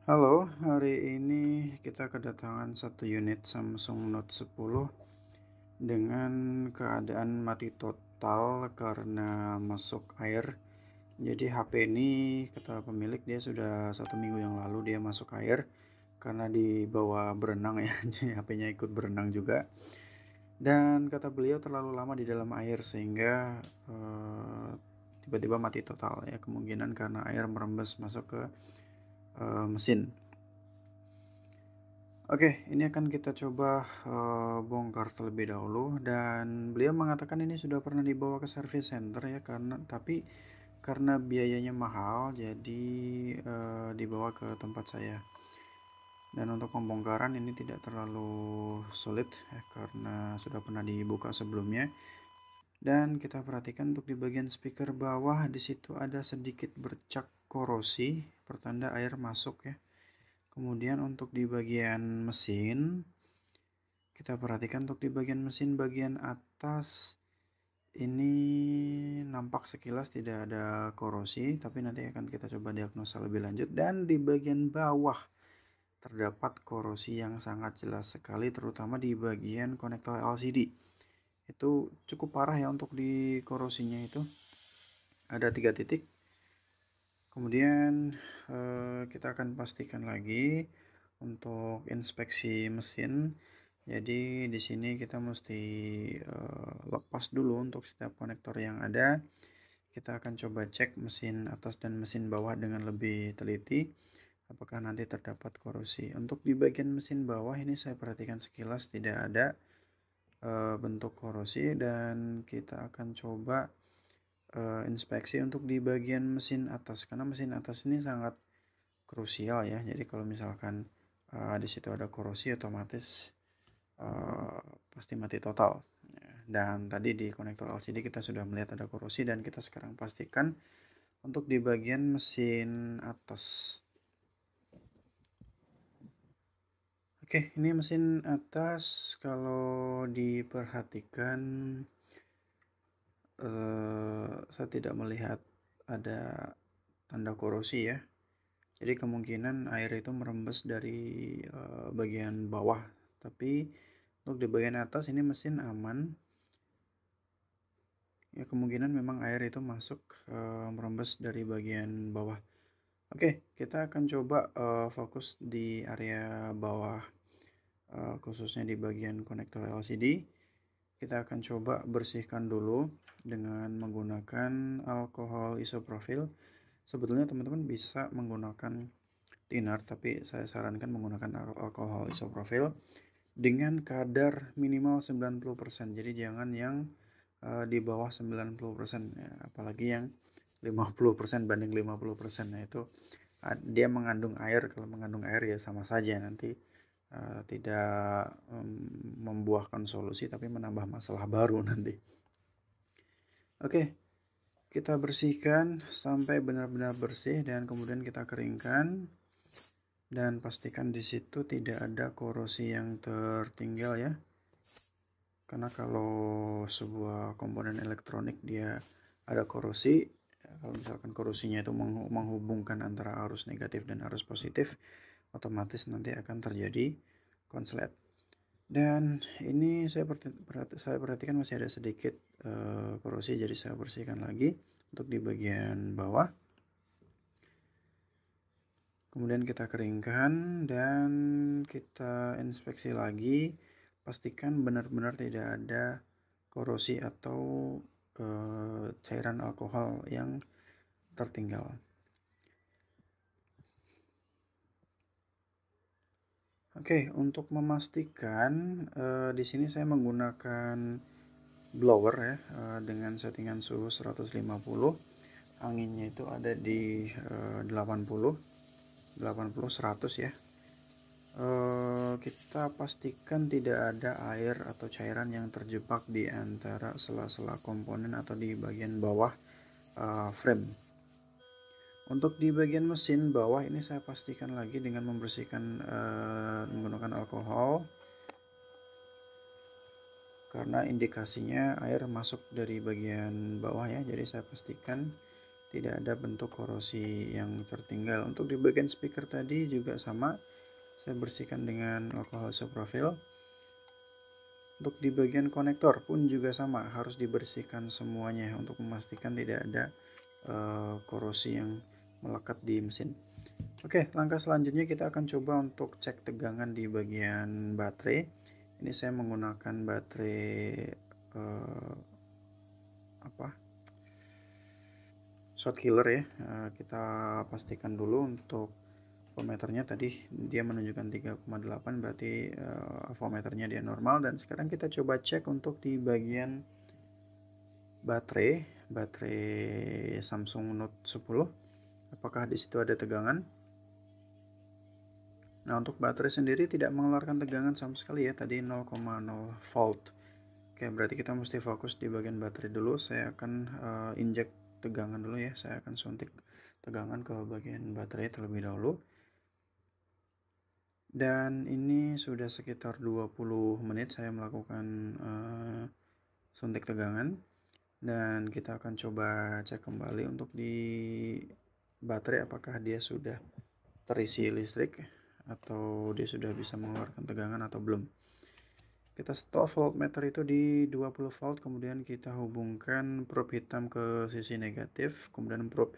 Halo, hari ini kita kedatangan satu unit Samsung Note 10 dengan keadaan mati total karena masuk air. Jadi HP ini kata pemilik dia sudah 1 minggu yang lalu dia masuk air karena dibawa berenang ya, jadi HP-nya ikut berenang juga. Dan kata beliau terlalu lama di dalam air sehingga tiba-tiba mati total ya, kemungkinan karena air merembes masuk ke mesin. Oke, ini akan kita coba bongkar terlebih dahulu, dan beliau mengatakan ini sudah pernah dibawa ke service center ya, karena biayanya mahal jadi dibawa ke tempat saya. Dan untuk pembongkaran ini tidak terlalu sulit ya, karena sudah pernah dibuka sebelumnya. Dan kita perhatikan untuk di bagian speaker bawah di situ ada sedikit bercak korosi, pertanda air masuk ya. Kemudian untuk di bagian mesin, kita perhatikan untuk di bagian mesin bagian atas ini nampak sekilas tidak ada korosi, tapi nanti akan kita coba diagnosa lebih lanjut. Dan di bagian bawah terdapat korosi yang sangat jelas sekali, terutama di bagian konektor LCD. Itu cukup parah ya untuk di korosinya itu. Ada 3 titik. Kemudian kita akan pastikan lagi untuk inspeksi mesin. Jadi di sini kita mesti lepas dulu untuk setiap konektor yang ada. Kita akan coba cek mesin atas dan mesin bawah dengan lebih teliti, apakah nanti terdapat korosi. Untuk di bagian mesin bawah ini saya perhatikan sekilas tidak ada bentuk korosi, dan kita akan coba inspeksi untuk di bagian mesin atas, karena mesin atas ini sangat krusial ya. Jadi kalau misalkan di situ ada korosi, otomatis pasti mati total. Dan tadi di konektor LCD kita sudah melihat ada korosi, dan kita sekarang pastikan untuk di bagian mesin atas. Oke, ini mesin atas kalau diperhatikan saya tidak melihat ada tanda korosi ya. Jadi kemungkinan air itu merembes dari bagian bawah, tapi untuk di bagian atas ini mesin aman. Ya, kemungkinan memang air itu masuk merembes dari bagian bawah. Oke, kita akan coba fokus di area bawah, khususnya di bagian konektor LCD. Kita akan coba bersihkan dulu dengan menggunakan alkohol isopropyl. Sebetulnya teman-teman bisa menggunakan thinner, tapi saya sarankan menggunakan alkohol isopropyl dengan kadar minimal 90%. Jadi jangan yang di bawah 90% ya, apalagi yang 50% banding 50%. Nah, itu dia mengandung air. Kalau mengandung air ya sama saja, nanti tidak membuahkan solusi tapi menambah masalah baru nanti. Oke, kita bersihkan sampai benar-benar bersih dan kemudian kita keringkan, dan pastikan di situ tidak ada korosi yang tertinggal ya. Karena kalau sebuah komponen elektronik dia ada korosi, ya, kalau misalkan korosinya itu menghubungkan antara arus negatif dan arus positif, otomatis nanti akan terjadi konslet. Dan ini saya perhatikan masih ada sedikit korosi, jadi saya bersihkan lagi untuk di bagian bawah. Kemudian kita keringkan dan kita inspeksi lagi, pastikan benar-benar tidak ada korosi atau cairan alkohol yang tertinggal. Oke, untuk memastikan di sini saya menggunakan blower ya, dengan settingan suhu 150. Anginnya itu ada di 80 100 ya. Kita pastikan tidak ada air atau cairan yang terjebak di antara sela-sela komponen atau di bagian bawah frame. Untuk di bagian mesin bawah ini saya pastikan lagi dengan membersihkan menggunakan alkohol, karena indikasinya air masuk dari bagian bawah ya. Jadi saya pastikan tidak ada bentuk korosi yang tertinggal. Untuk di bagian speaker tadi juga sama, saya bersihkan dengan alkohol isopropyl. Untuk di bagian konektor pun juga sama, harus dibersihkan semuanya untuk memastikan tidak ada korosi yang melekat di mesin. Oke, langkah selanjutnya kita akan coba untuk cek tegangan di bagian baterai. Ini saya menggunakan baterai short killer ya. Kita pastikan dulu untuk voltmeternya tadi dia menunjukkan 3,8, berarti voltmeternya dia normal. Dan sekarang kita coba cek untuk di bagian baterai Samsung Note 10, apakah di situ ada tegangan. Nah, untuk baterai sendiri tidak mengeluarkan tegangan sama sekali ya, tadi 0,0 volt. Oke, berarti kita mesti fokus di bagian baterai dulu. Saya akan injek tegangan dulu ya, saya akan suntik tegangan ke bagian baterai terlebih dahulu. Dan ini sudah sekitar 20 menit saya melakukan suntik tegangan. Dan kita akan coba cek kembali untuk di baterai apakah dia sudah terisi listrik atau dia sudah bisa mengeluarkan tegangan atau belum. Kita stop voltmeter itu di 20 volt, kemudian kita hubungkan probe hitam ke sisi negatif, kemudian probe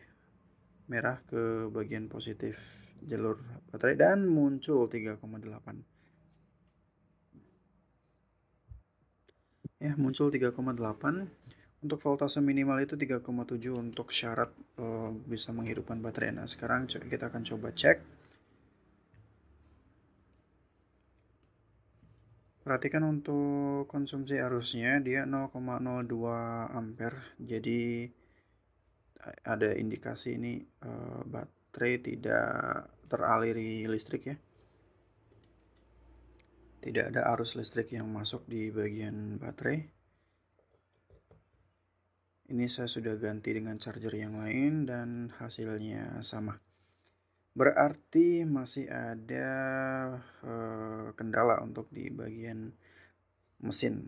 merah ke bagian positif jalur baterai, dan muncul 3,8. Ya, muncul 3,8. Untuk voltase minimal itu 3,7 untuk syarat bisa menghidupkan baterai. Nah, sekarang kita akan coba cek. Perhatikan untuk konsumsi arusnya dia 0,02 ampere. Jadi ada indikasi ini baterai tidak teraliri listrik ya. Tidak ada arus listrik yang masuk di bagian baterai. Ini saya sudah ganti dengan charger yang lain dan hasilnya sama. Berarti masih ada kendala untuk di bagian mesin.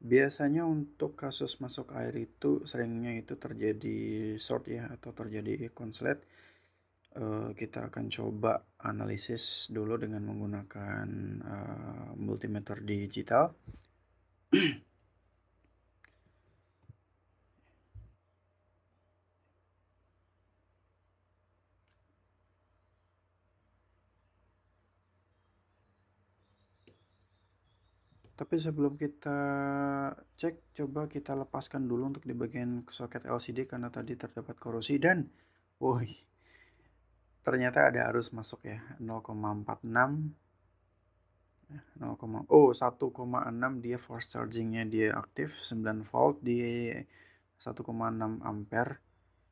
Biasanya untuk kasus masuk air itu seringnya itu terjadi short ya, atau terjadi konslet. Kita akan coba analisis dulu dengan menggunakan multimeter digital. Tapi sebelum kita cek, coba kita lepaskan dulu untuk di bagian soket LCD karena tadi terdapat korosi dan woi, ternyata ada arus masuk ya, 0,46, 1,6 dia force chargingnya dia aktif, 9 volt di 1,6 ampere.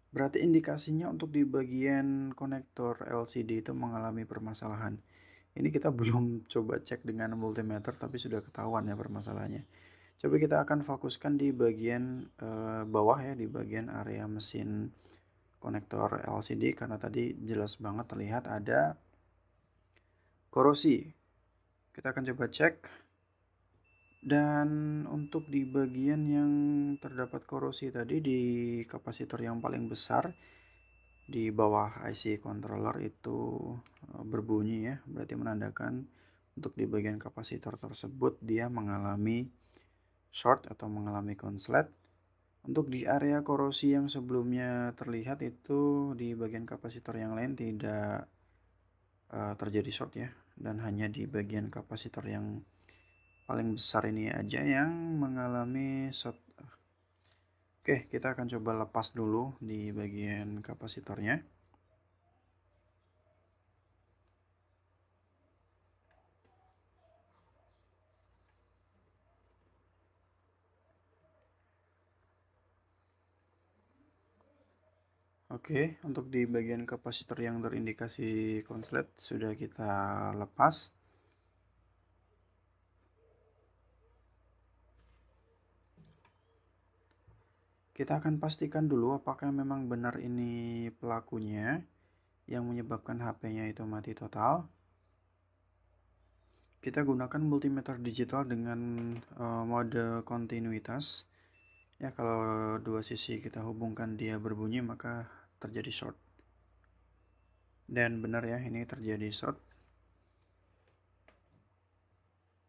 Berarti indikasinya untuk di bagian konektor LCD itu mengalami permasalahan. Ini kita belum coba cek dengan multimeter tapi sudah ketahuan ya permasalahannya. Coba kita akan fokuskan di bagian bawah ya, di bagian area mesin konektor LCD karena tadi jelas banget terlihat ada korosi. Kita akan coba cek. Dan untuk di bagian yang terdapat korosi tadi di kapasitor yang paling besar di bawah IC controller itu berbunyi ya, berarti menandakan untuk di bagian kapasitor tersebut dia mengalami short atau mengalami konslet. Untuk di area korosi yang sebelumnya terlihat itu di bagian kapasitor yang lain tidak terjadi short ya, dan hanya di bagian kapasitor yang paling besar ini aja yang mengalami short. Oke, kita akan coba lepas dulu di bagian kapasitornya. Oke, untuk di bagian kapasitor yang terindikasi konslet sudah kita lepas. Kita akan pastikan dulu apakah memang benar ini pelakunya yang menyebabkan HP-nya itu mati total. Kita gunakan multimeter digital dengan mode kontinuitas. Ya, kalau dua sisi kita hubungkan dia berbunyi maka terjadi short. Dan benar ya, ini terjadi short.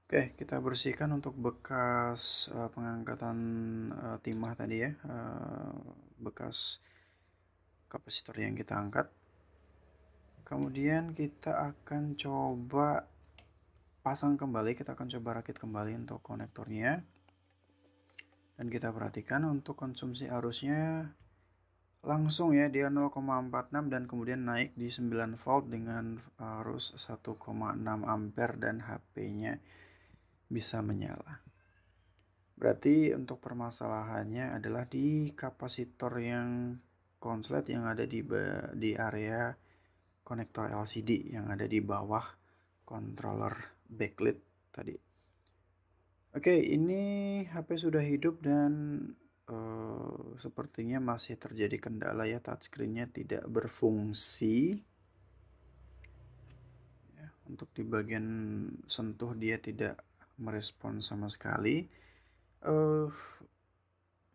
Oke, kita bersihkan untuk bekas pengangkatan timah tadi ya, bekas kapasitor yang kita angkat. Kemudian kita akan coba pasang kembali, kita akan coba rakit kembali untuk konektornya. Dan kita perhatikan untuk konsumsi arusnya langsung ya, dia 0,46 dan kemudian naik di 9 volt dengan arus 1,6 ampere dan HP-nya bisa menyala. Berarti untuk permasalahannya adalah di kapasitor yang konslet yang ada di area konektor LCD yang ada di bawah controller backlit tadi. Oke, ini HP sudah hidup dan sepertinya masih terjadi kendala ya, touchscreen-nya tidak berfungsi. Ya, untuk di bagian sentuh dia tidak merespon sama sekali.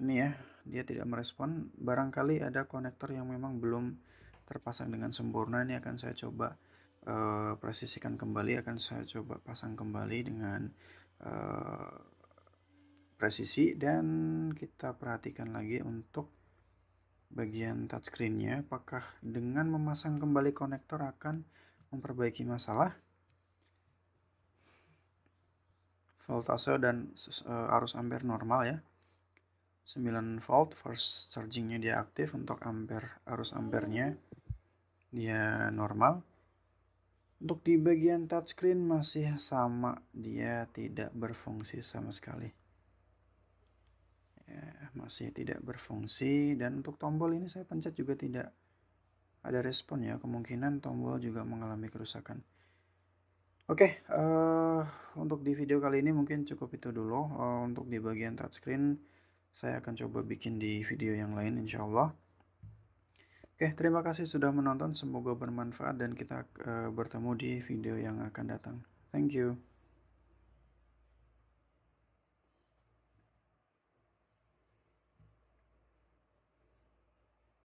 Ini ya, dia tidak merespon. Barangkali ada konektor yang memang belum terpasang dengan sempurna. Ini akan saya coba presisikan kembali, akan saya coba pasang kembali dengan presisi, dan kita perhatikan lagi untuk bagian touchscreen-nya, apakah dengan memasang kembali konektor akan memperbaiki masalah. Voltase dan arus ampere normal ya, 9 volt first chargingnya dia aktif, untuk ampere arus ampernya dia normal. Untuk di bagian touchscreen masih sama, dia tidak berfungsi sama sekali ya, masih tidak berfungsi. Dan untuk tombol ini saya pencet juga tidak ada respon ya, kemungkinan tombol juga mengalami kerusakan. Oke, untuk di video kali ini mungkin cukup itu dulu. Untuk di bagian touchscreen saya akan coba bikin di video yang lain insya Allah. Oke, terima kasih sudah menonton, semoga bermanfaat dan kita bertemu di video yang akan datang. Thank you.